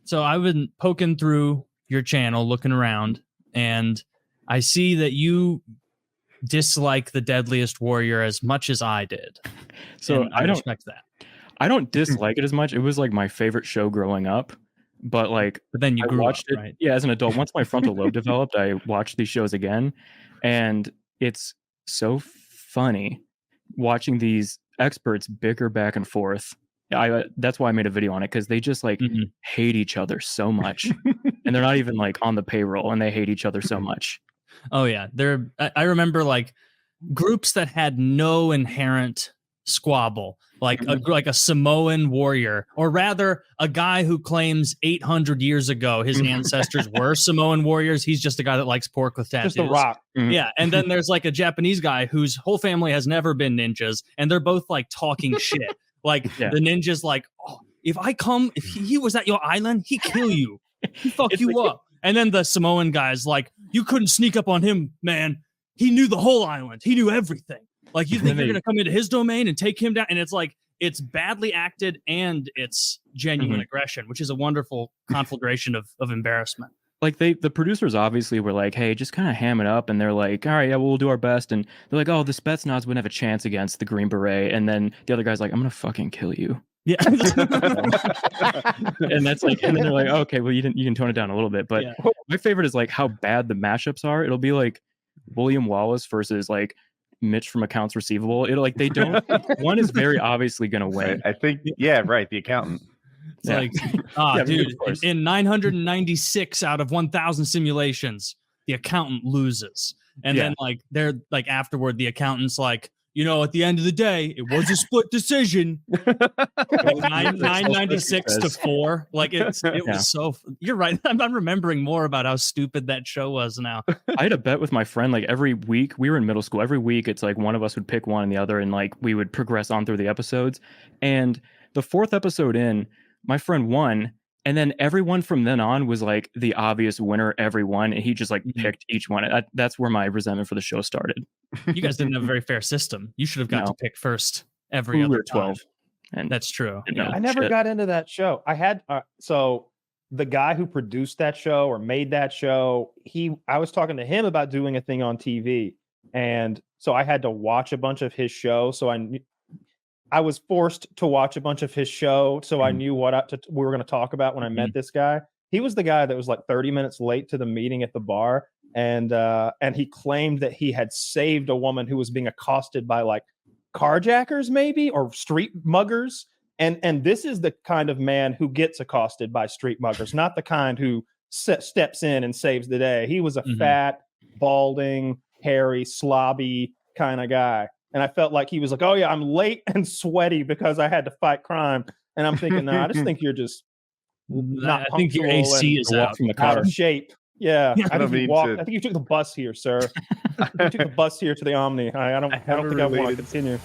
So I've been poking through your channel, looking around, and I see that you dislike the Deadliest Warrior as much as I did. So I respect that. I don't dislike it as much. It was like my favorite show growing up, but then you watched it, right? Yeah, as an adult. Once my frontal lobe developed, I watched these shows again, and it's so funny watching these experts bicker back and forth. That's why I made a video on it, because they just hate each other so much, and they're not even on the payroll, and they hate each other so much. Oh yeah, I remember groups that had no inherent squabble, like a Samoan warrior, or rather a guy who claims 800 years ago his ancestors were Samoan warriors. He's just a guy that likes pork with tattoos. Just a rock. Yeah, and then there's a Japanese guy whose whole family has never been ninjas, and they're both talking shit. The ninja's oh, if he was at your island, he'd kill you. He'd fuck you up. And then the Samoan guy's you couldn't sneak up on him, man. He knew the whole island. He knew everything. You think you're going to come into his domain and take him down? And it's it's badly acted and it's genuine aggression, which is a wonderful conflagration of embarrassment. The producers obviously were hey, just kind of ham it up. And they're all right, yeah, we'll do our best. And they're oh, the Spetsnaz wouldn't have a chance against the Green Beret. And then the other guy's I'm going to fucking kill you. Yeah. And that's and then they're okay, well, you can tone it down a little bit. But my favorite is how bad the mashups are. It'll be William Wallace versus Mitch from Accounts Receivable. They don't. One is very obviously going to win. I think, yeah, right. The accountant. It's dude, in 996 out of 1,000 simulations, the accountant loses, and then they're afterward, the accountant's at the end of the day, it was a split decision. 996 to 4. It was so. You're right. I'm remembering more about how stupid that show was now. I had a bet with my friend. Every week, we were in middle school. Every week, it's one of us would pick one and the other, and we would progress on through the episodes. And the 4th episode in, my friend won. And then everyone from then on was the obvious winner, everyone. And he just picked each one. That's where my resentment for the show started. You guys didn't have a very fair system. You should have got to pick first every other 12. time. And that's true. I never got into that show. I had so the guy who produced that show or made that show, I was talking to him about doing a thing on TV. And so I had to watch a bunch of his show. So I was forced to watch a bunch of his show, so I knew what we were going to talk about when I met this guy. He was the guy that was 30 minutes late to the meeting at the bar, and he claimed that he had saved a woman who was being accosted by carjackers, maybe, or street muggers. And this is the kind of man who gets accosted by street muggers, not the kind who steps in and saves the day. He was a fat, balding, hairy, slobby kind of guy. And I felt like he was oh yeah, I'm late and sweaty because I had to fight crime. And I'm thinking, I just think you're just not. I think your AC is out from the car. Out of shape. Yeah, I think you took the bus here, sir. You took the bus here to the Omni. I don't think I want to continue.